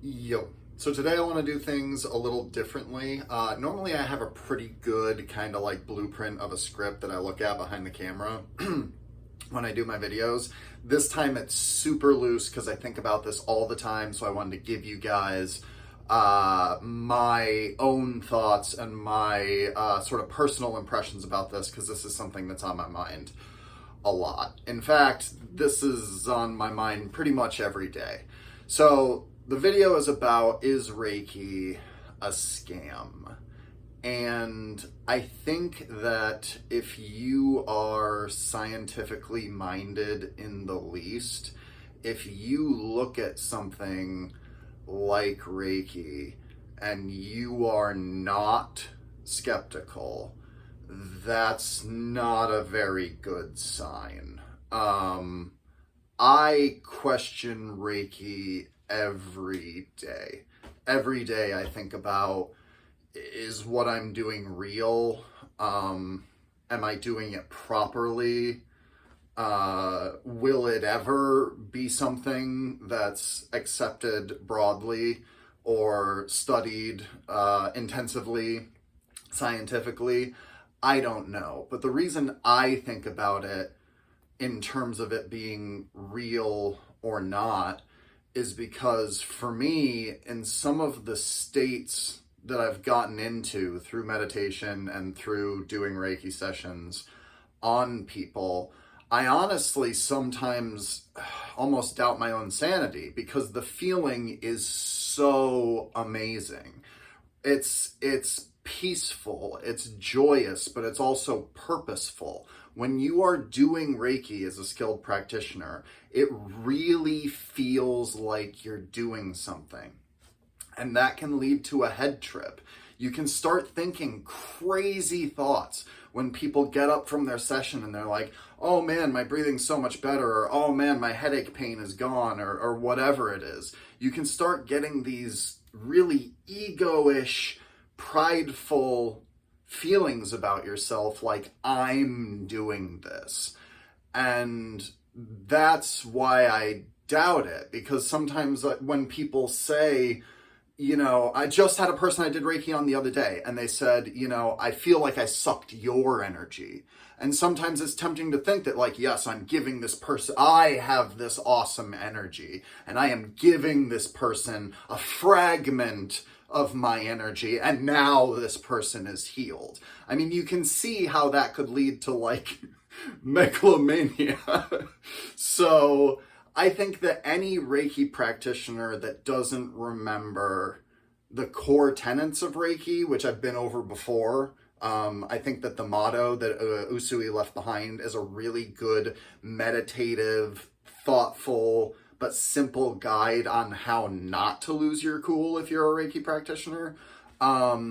Yo. So today I want to do things a little differently. Normally I have a pretty good kind of like blueprint of a script that I look at behind the camera when I do my videos. This time it's super loose because I think about this all the time, so I wanted to give you guys my own thoughts and my sort of personal impressions about this, because this is something that's on my mind a lot. In fact, this is on my mind pretty much every day. So the video is about, is Reiki a scam? And I think that if you are scientifically minded in the least, if you look at something like Reiki and you are not skeptical, that's not a very good sign. I question Reiki every day. Every day I think about, is what I'm doing real? Am I doing it properly? Will it ever be something that's accepted broadly or studied intensively, scientifically? I don't know. But the reason I think about it in terms of it being real or not is because for me, in some of the states that I've gotten into through meditation and through doing Reiki sessions on people, I honestly sometimes almost doubt my own sanity, because the feeling is so amazing. It's peaceful, it's joyous, but it's also purposeful. When you are doing Reiki as a skilled practitioner, it really feels like you're doing something. And that can lead to a head trip. You can start thinking crazy thoughts when people get up from their session and they're like, oh man, my breathing's so much better, or oh man, my headache pain is gone, or whatever it is. You can start getting these really ego-ish, prideful feelings about yourself, like, I'm doing this. And that's why I doubt it, because sometimes when people say, I just had a person I did Reiki on the other day, and they said, I feel like I sucked your energy. And sometimes it's tempting to think that, like, yes, I'm giving this person, I have this awesome energy, and I am giving this person a fragment of my energy, and now this person is healed. I mean, you can see how that could lead to, like, megalomania. So I think that any Reiki practitioner that doesn't remember the core tenets of Reiki, which I've been over before, I think that the motto that Usui left behind is a really good meditative, thoughtful, but simple guide on how not to lose your cool if you're a Reiki practitioner. But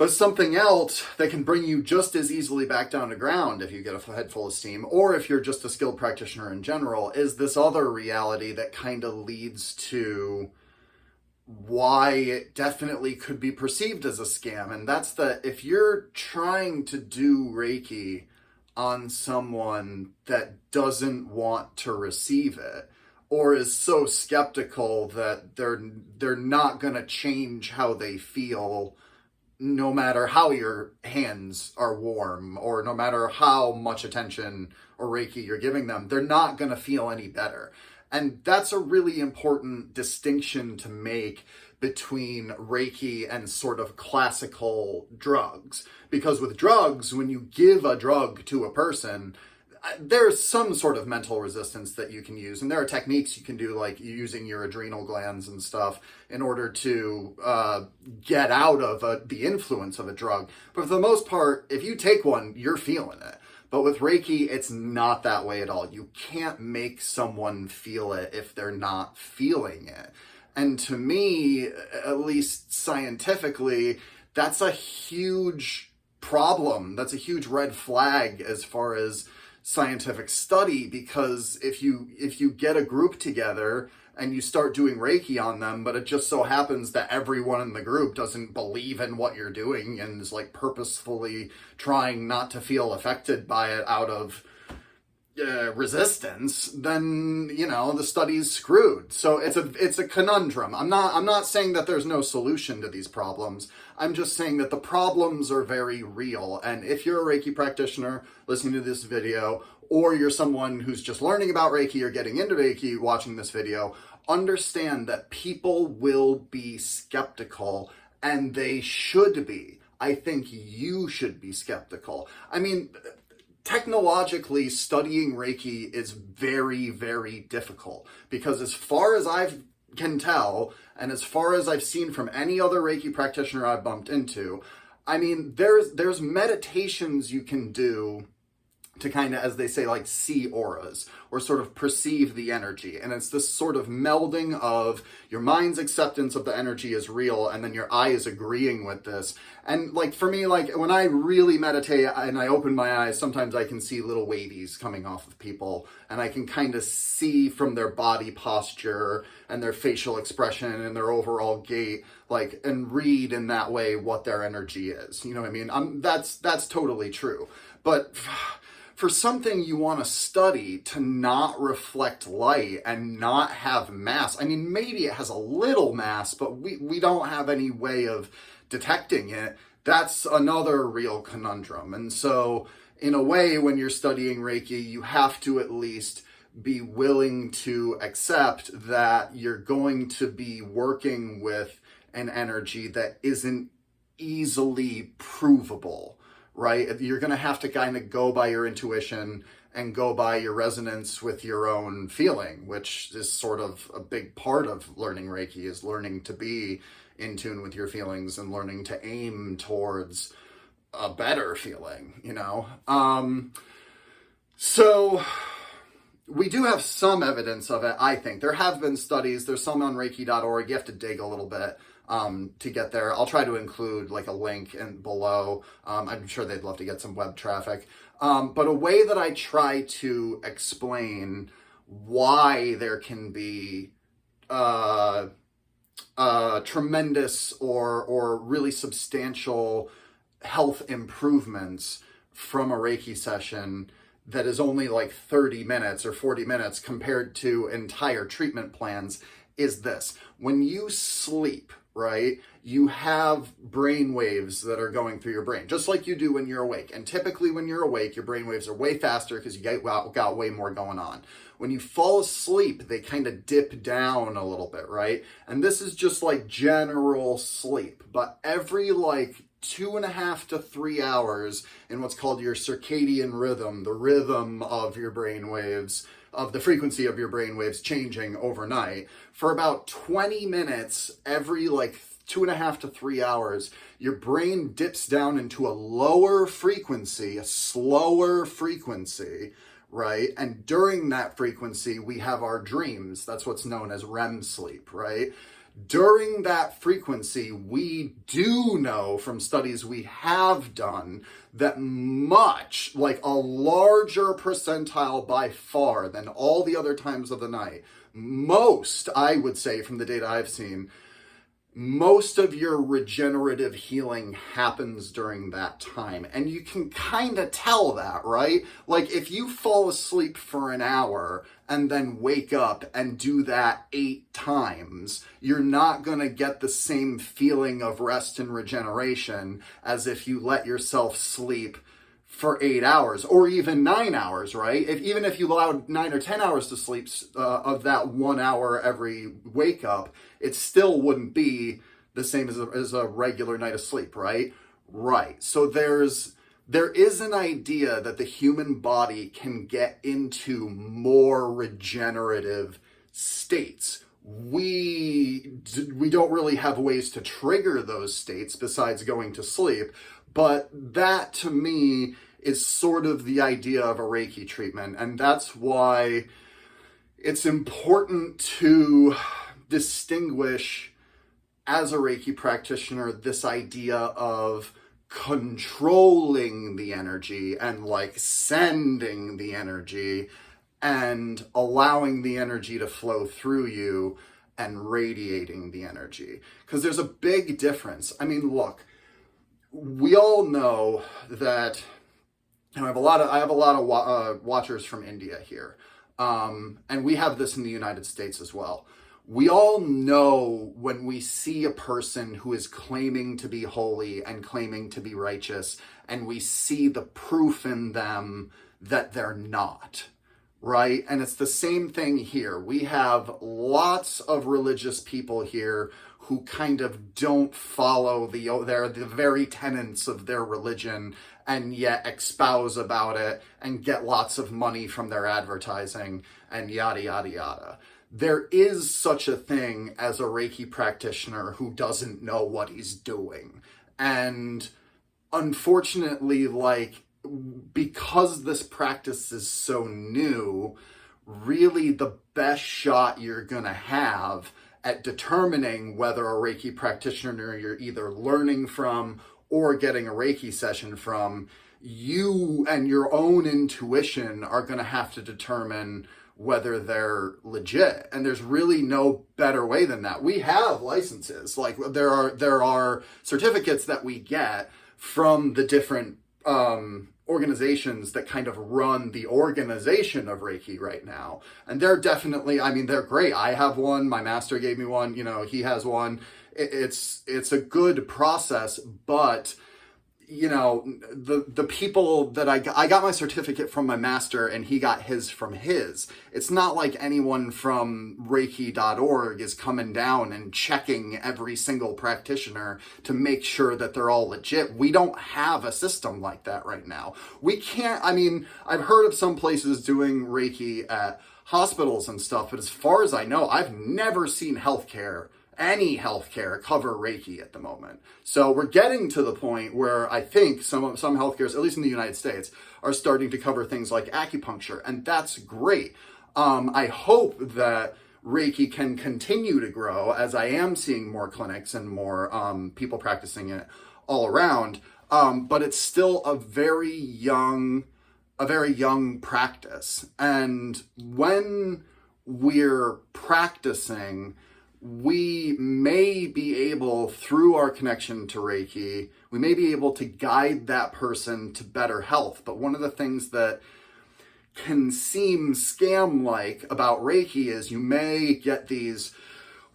something else that can bring you just as easily back down to ground if you get a head full of steam, or if you're just a skilled practitioner in general, is this other reality that kind of leads to why it definitely could be perceived as a scam. And that's that if you're trying to do Reiki on someone that doesn't want to receive it, or is so skeptical that they're not going to change how they feel, no matter how your hands are warm, or no matter how much attention or Reiki you're giving them, they're not going to feel any better. And that's a really important distinction to make between Reiki and sort of classical drugs. Because with drugs, when you give a drug to a person, there's some sort of mental resistance that you can use. And there are techniques you can do, like using your adrenal glands and stuff in order to get out of the influence of a drug. But for the most part, if you take one, you're feeling it. But with Reiki, it's not that way at all. You can't make someone feel it if they're not feeling it. And to me, at least scientifically, that's a huge problem. That's a huge red flag as far as scientific study, because if you get a group together and you start doing Reiki on them, but it just so happens that everyone in the group doesn't believe in what you're doing and is like purposefully trying not to feel affected by it out of resistance, then the study's screwed. So it's a conundrum. I'm not saying that there's no solution to these problems. I'm just saying that the problems are very real. And if you're a Reiki practitioner listening to this video, or you're someone who's just learning about Reiki or getting into Reiki watching this video, understand that people will be skeptical, and they should be. I think you should be skeptical. I mean, technologically, studying Reiki is very, very difficult, because as far as I can tell, and as far as I've seen from any other Reiki practitioner I've bumped into, I mean, there's meditations you can do to kind of, as they say, like see auras or sort of perceive the energy. And it's this sort of melding of your mind's acceptance of the energy is real, and then your eye is agreeing with this. And like for me, like when I really meditate and I open my eyes, sometimes I can see little wavies coming off of people, and I can kind of see from their body posture and their facial expression and their overall gait, like, and read in that way what their energy is. You know what I mean? That's totally true. But for something you want to study to not reflect light and not have mass, I mean, maybe it has a little mass, but we don't have any way of detecting it. That's another real conundrum. And so, in a way, when you're studying Reiki, you have to at least be willing to accept that you're going to be working with an energy that isn't easily provable. Right? You're going to have to kind of go by your intuition and go by your resonance with your own feeling, which is sort of a big part of learning Reiki, is learning to be in tune with your feelings and learning to aim towards a better feeling, So we do have some evidence of it, I think. There have been studies. There's some on Reiki.org. You have to dig a little bit to get there. I'll try to include like a link below. I'm sure they'd love to get some web traffic. But a way that I try to explain why there can be tremendous or really substantial health improvements from a Reiki session that is only like 30 minutes or 40 minutes compared to entire treatment plans is this. When you sleep, right, you have brain waves that are going through your brain, just like you do when you're awake. And typically when you're awake, your brain waves are way faster because you got way more going on. When you fall asleep, they kind of dip down a little bit, right? And this is just like general sleep. But every like 2.5 to 3 hours in what's called your circadian rhythm, the rhythm of your brain waves, of the frequency of your brain waves changing overnight, for about 20 minutes, every like 2.5 to 3 hours, your brain dips down into a lower frequency, a slower frequency, right? And during that frequency, we have our dreams. That's what's known as REM sleep, right? During that frequency, we do know from studies we have done that much, like a larger percentile by far than all the other times of the night, most, I would say from the data I've seen, most of your regenerative healing happens during that time. And you can kind of tell that, right? Like if you fall asleep for an hour and then wake up and do that 8 times, you're not going to get the same feeling of rest and regeneration as if you let yourself sleep for 8 hours or even 9 hours, right? Even if you allowed 9 or 10 hours to sleep of that 1 hour every wake up, it still wouldn't be the same as a regular night of sleep, right? Right. So there is an idea that the human body can get into more regenerative states. We don't really have ways to trigger those states besides going to sleep, but that to me is sort of the idea of a Reiki treatment, and that's why it's important to distinguish as a Reiki practitioner this idea of controlling the energy and like sending the energy and allowing the energy to flow through you and radiating the energy. Because there's a big difference. I mean, look, we all know that and I have a lot of watchers from India here, and we have this in the United States as well. We all know when we see a person who is claiming to be holy and claiming to be righteous, and we see the proof in them that they're not, right? And it's the same thing here. We have lots of religious people here who kind of don't follow the very tenets of their religion, and yet espouse about it and get lots of money from their advertising and yada, yada, yada. There is such a thing as a Reiki practitioner who doesn't know what he's doing. And unfortunately, like, because this practice is so new, really the best shot you're gonna have at determining whether a Reiki practitioner you're either learning from or getting a Reiki session from, you and your own intuition are gonna have to determine whether they're legit. And there's really no better way than that. We have licenses, like there are certificates that we get from the different organizations that kind of run the organization of Reiki right now. And they're definitely, I mean, they're great. I have one, my master gave me one, you know, he has one. It's a good process, but you know, the people that I got my certificate from my master and he got his from his. It's not like anyone from Reiki.org is coming down and checking every single practitioner to make sure that they're all legit. We don't have a system like that right now. We can't, I mean, I've heard of some places doing Reiki at hospitals and stuff, but as far as I know, I've never seen any healthcare cover Reiki at the moment. So we're getting to the point where I think some healthcares, at least in the United States, are starting to cover things like acupuncture, and that's great. I hope that Reiki can continue to grow as I am seeing more clinics and more people practicing it all around. But it's still a very young practice. And when we're practicing, we may be able, through our connection to Reiki, we may be able to guide that person to better health. But one of the things that can seem scam-like about Reiki is you may get these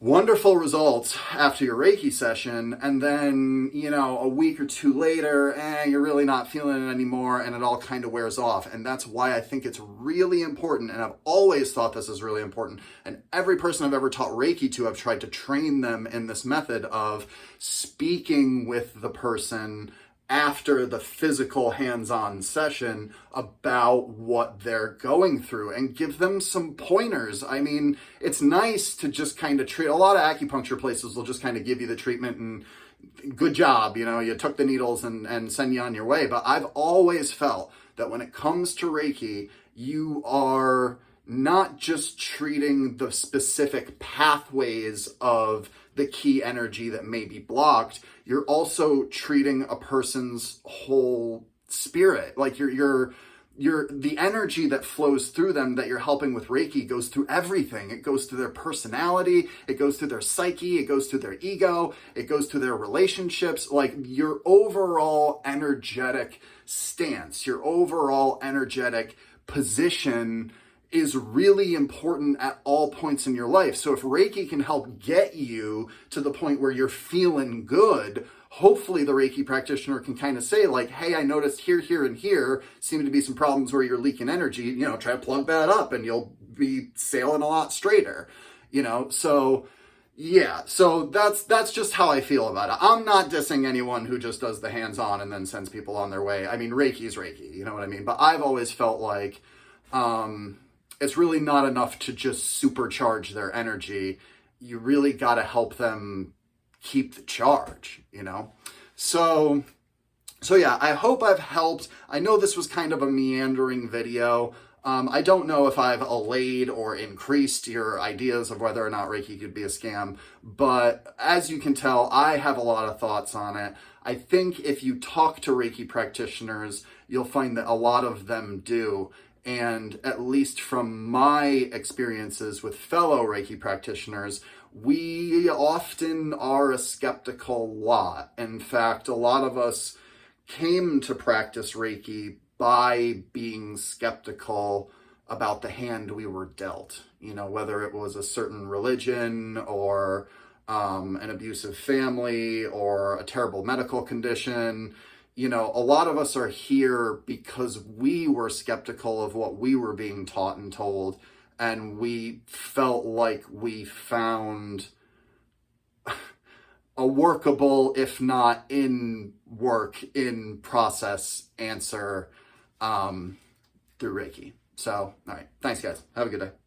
wonderful results after your Reiki session, and then, you know, a week or two later, you're really not feeling it anymore, and it all kind of wears off. And that's why I think it's really important, and I've always thought this is really important, and every person I've ever taught Reiki to, I've tried to train them in this method of speaking with the person after the physical hands-on session about what they're going through and give them some pointers. I mean, it's nice to just kind of treat, a lot of acupuncture places will just kind of give you the treatment and good job, you know, you took the needles and send you on your way. But I've always felt that when it comes to Reiki, you are not just treating the specific pathways of the key energy that may be blocked, you're also treating a person's whole spirit. Like the energy that flows through them that you're helping with Reiki goes through everything. It goes through their personality, it goes through their psyche, it goes through their ego, it goes through their relationships. Like your overall energetic stance, your overall energetic position is really important at all points in your life. So if Reiki can help get you to the point where you're feeling good, hopefully the Reiki practitioner can kind of say like, hey, I noticed here, and here seem to be some problems where you're leaking energy, you know, try to plug that up and you'll be sailing a lot straighter, you know? So yeah, so that's just how I feel about it. I'm not dissing anyone who just does the hands-on and then sends people on their way. I mean, Reiki's Reiki, you know what I mean? But I've always felt like, it's really not enough to just supercharge their energy. You really got to help them keep the charge, you know? So yeah, I hope I've helped. I know this was kind of a meandering video. I don't know if I've allayed or increased your ideas of whether or not Reiki could be a scam, but as you can tell, I have a lot of thoughts on it. I think if you talk to Reiki practitioners, you'll find that a lot of them do. And at least from my experiences with fellow Reiki practitioners, we often are a skeptical lot. In fact, a lot of us came to practice Reiki by being skeptical about the hand we were dealt, whether it was a certain religion or an abusive family or a terrible medical condition. A lot of us are here because we were skeptical of what we were being taught and told, and we felt like we found a workable, if not in process answer through Reiki. So, all right. Thanks, guys. Have a good day.